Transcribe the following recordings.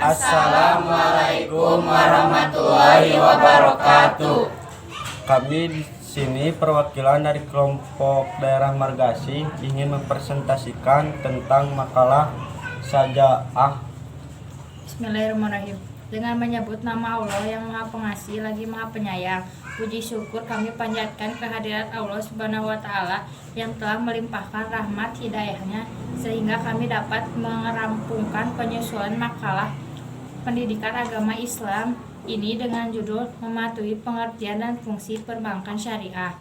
Assalamualaikum warahmatullahi wabarakatuh. Kami di sini perwakilan dari kelompok daerah Margasi ingin mempresentasikan tentang makalah Sajaah. Bismillahirrahmanirrahim. Dengan menyebut nama Allah yang Maha Pengasih lagi Maha Penyayang, puji syukur kami panjatkan kehadirat Allah Subhanahu wa Ta'ala yang telah melimpahkan rahmat hidayahnya sehingga kami dapat merampungkan penyusunan makalah pendidikan agama Islam ini dengan judul mematuhi pengertian dan fungsi perbankan syariah.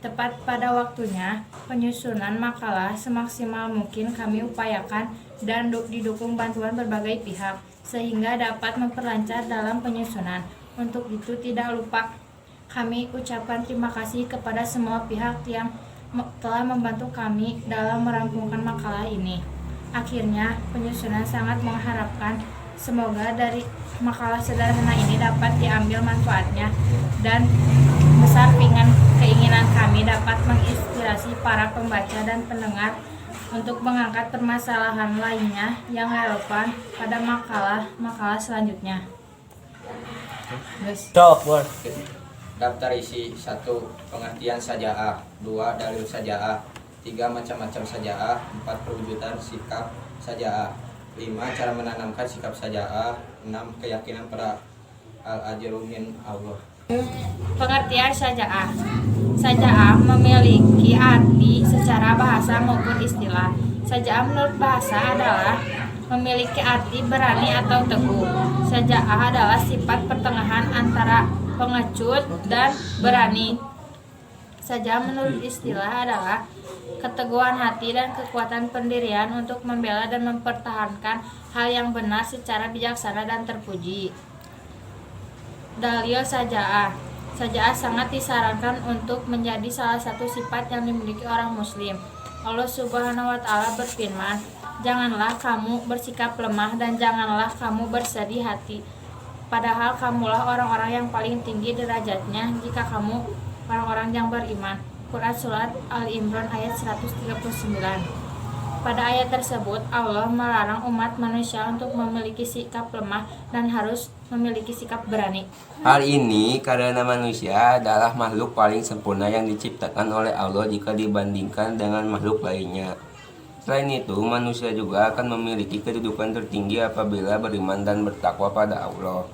Tepat pada waktunya, penyusunan makalah semaksimal mungkin kami upayakan dan didukung bantuan berbagai pihak sehingga dapat memperlancar dalam penyusunan. Untuk itu tidak lupa kami ucapkan terima kasih kepada semua pihak yang telah membantu kami dalam merampungkan makalah ini. Akhirnya, penyusunan sangat mengharapkan semoga dari makalah sederhana ini dapat diambil manfaatnya dan besar keinginan kami dapat menginspirasi para pembaca dan pendengar untuk mengangkat permasalahan lainnya yang relevan pada makalah selanjutnya. Daftar isi 1. Pengertian sajaah. 2. Dalil sajaah. 3. Macam-macam sajaah. 4. Perwujudan sikap sajaah. 5. Cara menanamkan sikap sajaah. 6. Keyakinan pada al-ajru min Allah. Pengertian sajaah. Sajaah memiliki arti secara bahasa maupun istilah. Sajaah menurut bahasa adalah memiliki arti berani atau teguh. Sajaah adalah sifat pertengahan antara pengecut dan berani. Sajaah menurut istilah adalah keteguhan hati dan kekuatan pendirian untuk membela dan mempertahankan hal yang benar secara bijaksana dan terpuji. Dalil sajaah. Sajaah sangat disarankan untuk menjadi salah satu sifat yang dimiliki orang muslim. Allah Subhanahu wa Ta'ala berfirman, "Janganlah kamu bersikap lemah dan janganlah kamu bersedih hati. Padahal kamulah orang-orang yang paling tinggi derajatnya jika kamu orang-orang yang beriman." Quran Surat Al-Imran ayat 139. Pada ayat tersebut, Allah melarang umat manusia untuk memiliki sikap lemah dan harus memiliki sikap berani. Hal ini karena manusia adalah makhluk paling sempurna yang diciptakan oleh Allah jika dibandingkan dengan makhluk lainnya. Selain itu, manusia juga akan memiliki kedudukan tertinggi apabila beriman dan bertakwa pada Allah.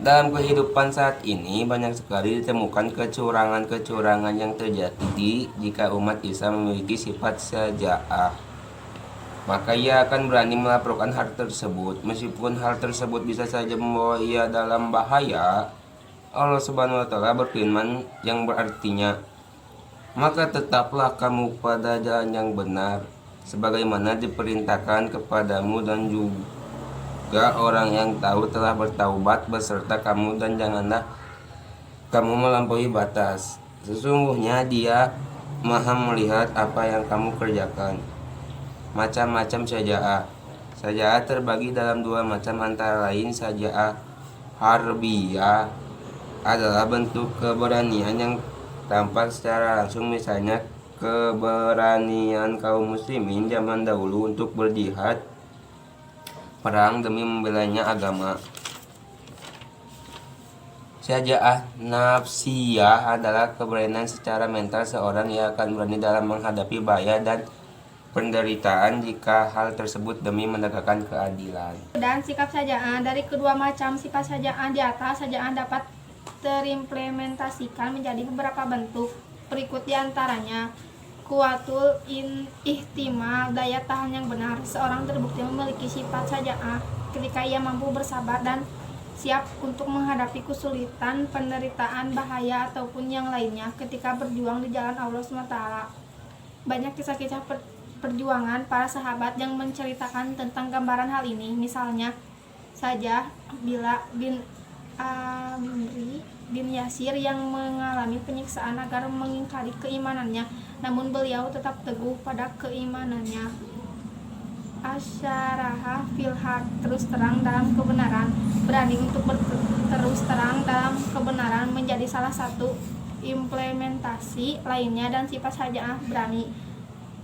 Dalam kehidupan saat ini, banyak sekali ditemukan kecurangan-kecurangan yang terjadi jika umat Islam memiliki sifat sajaah. Maka ia akan berani melaporkan hal tersebut. Meskipun hal tersebut bisa saja membawa ia dalam bahaya, Allah Subhanahu wa Ta'ala berfirman yang berartinya, "Maka tetaplah kamu pada jalan yang benar, sebagaimana diperintahkan kepadamu, dan juga orang yang tahu telah bertaubat beserta kamu, dan janganlah kamu melampaui batas. Sesungguhnya Dia Maha melihat apa yang kamu kerjakan." Macam-macam sajaah. Sajaah terbagi dalam 2 macam, antara lain sajaah harbiyah adalah bentuk keberanian yang tampak secara langsung, misalnya keberanian kaum muslimin zaman dahulu untuk berjihad perang demi membelanya agama. Sajaah nafsiyah adalah keberanian secara mental seorang yang akan berani dalam menghadapi bahaya dan penderitaan jika hal tersebut demi menegakkan keadilan. Dan sikap sajaah. Dari kedua macam sifat sajaah di atas, sajaah dapat terimplementasikan menjadi beberapa bentuk. Berikut diantaranya: kuwatul ihtimal, daya tahan yang benar. Seorang terbukti memiliki sifat sajaah ketika ia mampu bersabar dan siap untuk menghadapi kesulitan, penderitaan, bahaya, ataupun yang lainnya ketika berjuang di jalan Allah SWT. Banyak kisah-kisah perjuangan para sahabat yang menceritakan tentang gambaran hal ini. Misalnya saja Bila bin Amri bin Yasir yang mengalami penyiksaan agar mengingkari keimanannya, namun beliau tetap teguh pada keimanannya. Asyaraha filhaq, terus terang dalam kebenaran. Berani untuk terus terang dalam kebenaran menjadi salah satu implementasi lainnya dan sifat sajaah berani.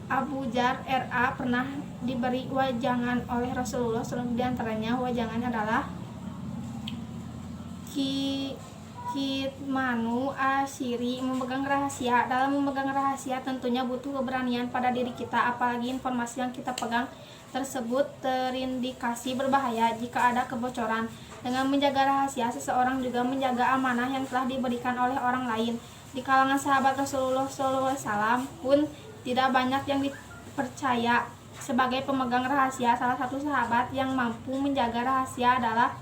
Abu Jar RA pernah diberi wajangan oleh Rasulullah SAW. Di antaranya wajangan adalah kitmanu asyiri, memegang rahasia. Dalam memegang rahasia tentunya butuh keberanian pada diri kita, apalagi informasi yang kita pegang tersebut terindikasi berbahaya jika ada kebocoran. Dengan menjaga rahasia, seseorang juga menjaga amanah yang telah diberikan oleh orang lain. Di kalangan sahabat Rasulullah SAW pun tidak banyak yang dipercaya sebagai pemegang rahasia. Salah satu sahabat yang mampu menjaga rahasia adalah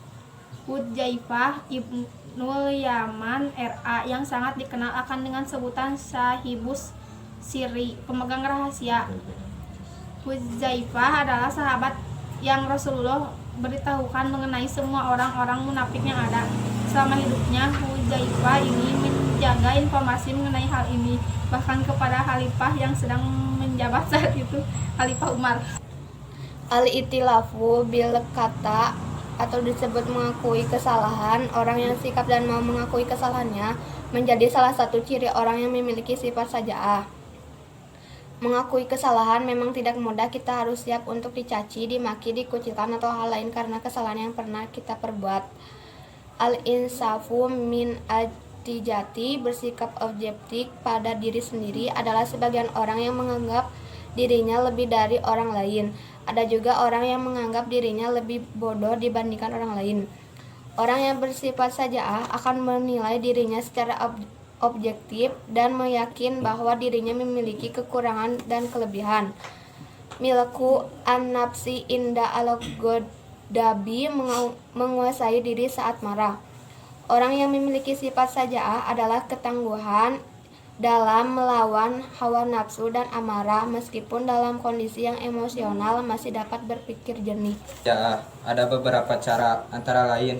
Hudzaifah Ibnul Yaman RA, yang sangat dikenal akan dengan sebutan Sahibus Sirri, pemegang rahasia. Hudzaifah adalah sahabat yang Rasulullah beritahukan mengenai semua orang-orang munafik yang ada. Selama hidupnya, Hudzaifah ini menjaga informasi mengenai hal ini, bahkan kepada khalifah yang sedang menjabat saat itu, Khalifah Umar. Al-itilafu bil kata atau disebut mengakui kesalahan. Orang yang sikap dan mau mengakui kesalahannya menjadi salah satu ciri orang yang memiliki sifat saja'ah. Mengakui kesalahan memang tidak mudah. Kita harus siap untuk dicaci, dimaki, dikucilkan atau hal lain karena kesalahan yang pernah kita perbuat. Al-insafu min atijati, bersikap objektif pada diri sendiri, adalah sebagian orang yang menganggap dirinya lebih dari orang lain. Ada juga orang yang menganggap dirinya lebih bodoh dibandingkan orang lain. Orang yang bersifat saja'ah akan menilai dirinya secara objektif dan meyakin bahwa dirinya memiliki kekurangan dan kelebihan. Milku an-nafsi inda al-godabi, menguasai diri saat marah. Orang yang memiliki sifat saja'ah adalah ketangguhan dalam melawan hawa nafsu dan amarah, meskipun dalam kondisi yang emosional masih dapat berpikir jernih. Ya, ada beberapa cara, antara lain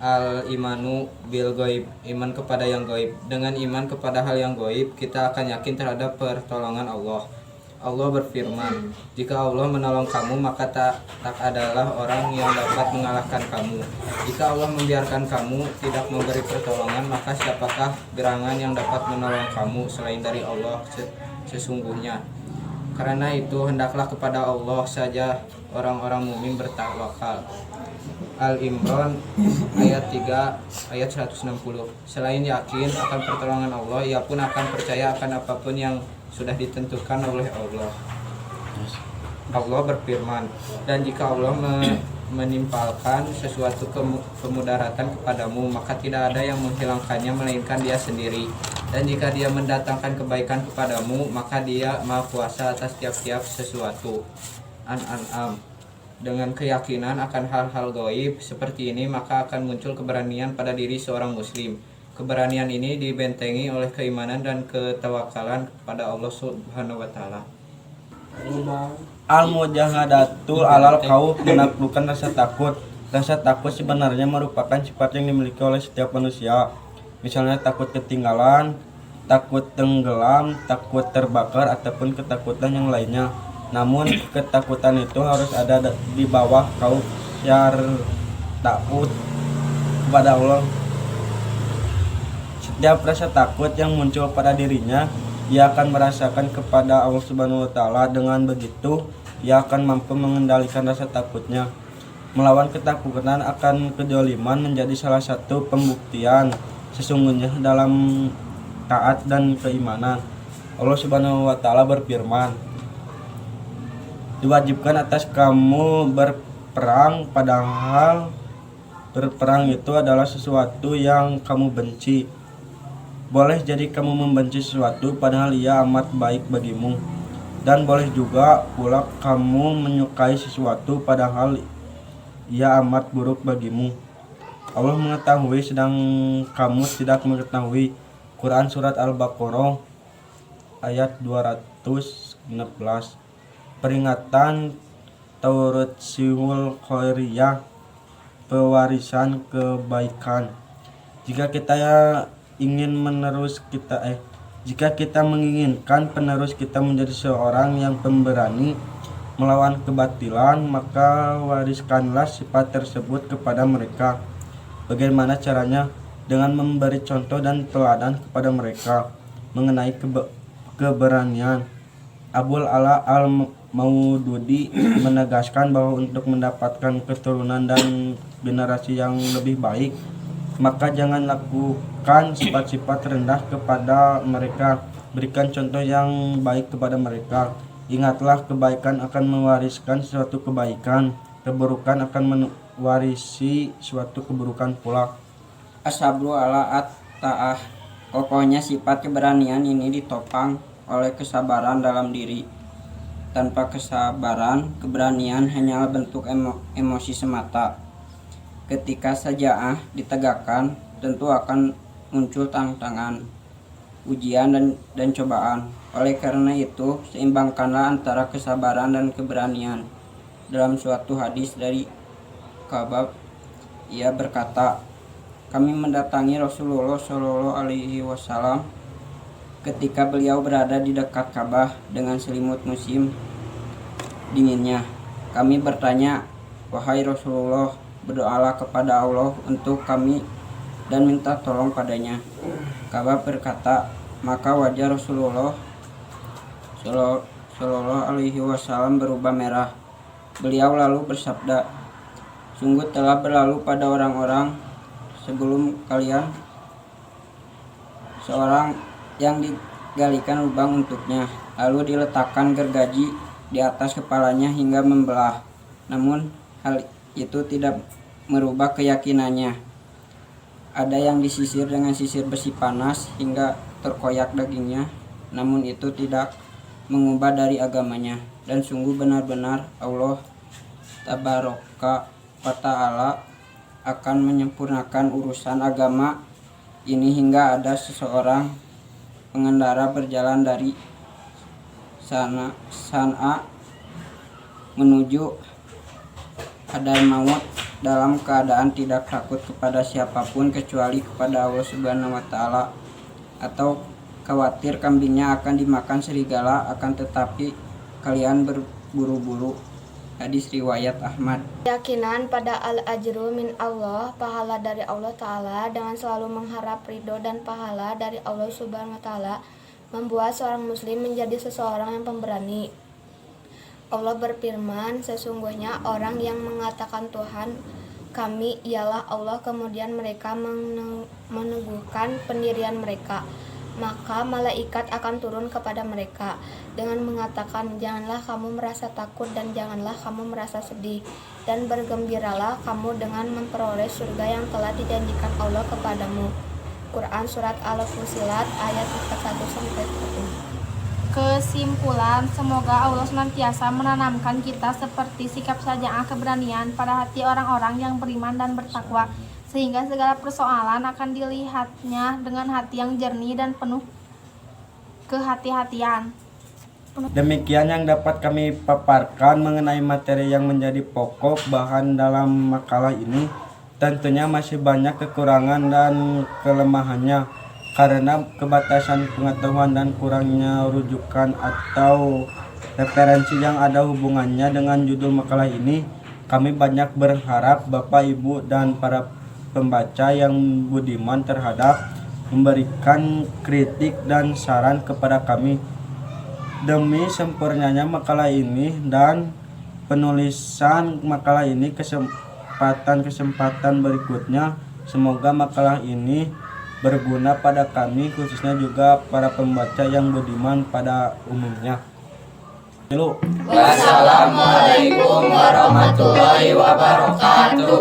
al-imanu bil goib, iman kepada yang goib. Dengan iman kepada hal yang goib, kita akan yakin terhadap pertolongan Allah. Allah berfirman, jika Allah menolong kamu, maka tak adalah orang yang dapat mengalahkan kamu. Jika Allah membiarkan kamu tidak memberi pertolongan, maka siapakah gerangan yang dapat menolong kamu selain dari Allah sesungguhnya. Karena itu hendaklah kepada Allah saja orang-orang mukmin bertawakal. Al-Imran ayat 3 ayat 160. Selain yakin akan pertolongan Allah, ia pun akan percaya akan apapun yang sudah ditentukan oleh Allah. Allah berfirman, dan jika Allah menimpalkan sesuatu kemudaratan kepadamu, maka tidak ada yang menghilangkannya melainkan Dia sendiri. Dan jika Dia mendatangkan kebaikan kepadamu, maka Dia Maha Kuasa atas tiap-tiap sesuatu. An-An'am. Dengan keyakinan akan hal-hal gaib seperti ini, maka akan muncul keberanian pada diri seorang muslim. Keberanian ini dibentengi oleh keimanan dan ketawakalan kepada Allah Subhanahu wa taala. Al-mujahadatul alal khauf, menaklukkan rasa takut. Rasa takut sebenarnya merupakan sifat yang dimiliki oleh setiap manusia. Misalnya takut ketinggalan, takut tenggelam, takut terbakar, ataupun ketakutan yang lainnya. Namun ketakutan itu harus ada di bawah khauf, syar, takut kepada Allah. Setiap rasa takut yang muncul pada dirinya, ia akan merasakan kepada Allah Subhanahu wa taala. Dengan begitu, ia akan mampu mengendalikan rasa takutnya. Melawan ketakutan akan kedzaliman menjadi salah satu pembuktian sesungguhnya dalam taat dan keimanan. Allah Subhanahu wa taala berfirman, diwajibkan atas kamu berperang, padahal berperang itu adalah sesuatu yang kamu benci. Boleh jadi kamu membenci sesuatu padahal ia amat baik bagimu, dan boleh juga pula kamu menyukai sesuatu padahal ia amat buruk bagimu. Allah mengetahui sedang kamu tidak mengetahui. Quran Surat Al-Baqarah ayat 216. Peringatan Taurat Siwul Khairiyah, pewarisan kebaikan. Jika kita jika kita menginginkan penerus kita menjadi seorang yang pemberani melawan kebatilan, maka wariskanlah sifat tersebut kepada mereka. Bagaimana caranya? Dengan memberi contoh dan teladan kepada mereka mengenai keberanian. Abul Ala Al-Maududi menegaskan bahwa untuk mendapatkan keturunan dan generasi yang lebih baik, maka jangan lakukan sifat-sifat rendah kepada mereka. Berikan contoh yang baik kepada mereka. Ingatlah, kebaikan akan mewariskan suatu kebaikan, keburukan akan mewarisi suatu keburukan pula. Asabru ala at-ta'ah. Kokohnya sifat keberanian ini ditopang oleh kesabaran dalam diri. Tanpa kesabaran, keberanian hanyalah bentuk emosi semata. Ketika saja'ah ditegakkan, tentu akan muncul tantangan, ujian dan cobaan. Oleh karena itu, seimbangkanlah antara kesabaran dan keberanian. Dalam suatu hadis dari Kabab, ia berkata, kami mendatangi Rasulullah Shallallahu Alaihi Wasallam ketika beliau berada di dekat Ka'bah dengan selimut musim dinginnya. Kami bertanya, wahai Rasulullah, berdoalah kepada Allah untuk kami dan minta tolong padanya. Ka'bah berkata, maka wajah Rasulullah Shallallahu Alaihi Wasallam berubah merah. Beliau lalu bersabda, sungguh telah berlalu pada orang-orang sebelum kalian seorang yang digalikan lubang untuknya, lalu diletakkan gergaji di atas kepalanya hingga membelah. Namun hal itu tidak merubah keyakinannya. Ada yang disisir dengan sisir besi panas hingga terkoyak dagingnya, namun itu tidak mengubah dari agamanya. Dan sungguh benar-benar Allah Tabaraka wa Ta'ala akan menyempurnakan urusan agama ini hingga ada seseorang pengendara berjalan dari San'a menuju Hadramaut dalam keadaan tidak takut kepada siapapun kecuali kepada Allah Subhanahu wa Ta'ala, atau khawatir kambingnya akan dimakan serigala, akan tetapi kalian berburu-buru. Hadis riwayat Ahmad. Keyakinan pada al-ajru min Allah, pahala dari Allah Ta'ala, dengan selalu mengharap ridho dan pahala dari Allah Subhanahu wa Ta'ala, membuat seorang muslim menjadi seseorang yang pemberani. Allah berfirman, sesungguhnya orang yang mengatakan Tuhan kami ialah Allah, kemudian mereka meneguhkan pendirian mereka, maka malaikat akan turun kepada mereka dengan mengatakan, janganlah kamu merasa takut dan janganlah kamu merasa sedih, dan bergembiralah kamu dengan memperoleh surga yang telah dijanjikan Allah kepadamu. Quran Surat Al-Fusilat ayat 41-40. Kesimpulan, semoga Allah senantiasa menanamkan kita seperti sikap saja'ah keberanian pada hati orang-orang yang beriman dan bertakwa, sehingga segala persoalan akan dilihatnya dengan hati yang jernih dan penuh kehati-hatian. Demikian yang dapat kami paparkan mengenai materi yang menjadi pokok bahan dalam makalah ini. Tentunya masih banyak kekurangan dan kelemahannya karena kebatasan pengetahuan dan kurangnya rujukan atau referensi yang ada hubungannya dengan judul makalah ini. Kami banyak berharap Bapak, Ibu, dan para pembaca yang budiman terhadap memberikan kritik dan saran kepada kami demi sempurnanya makalah ini dan penulisan makalah ini kesempatan berikutnya. Semoga makalah ini berguna pada kami, khususnya juga para pembaca yang budiman pada umumnya. Wassalamualaikum warahmatullahi wabarakatuh.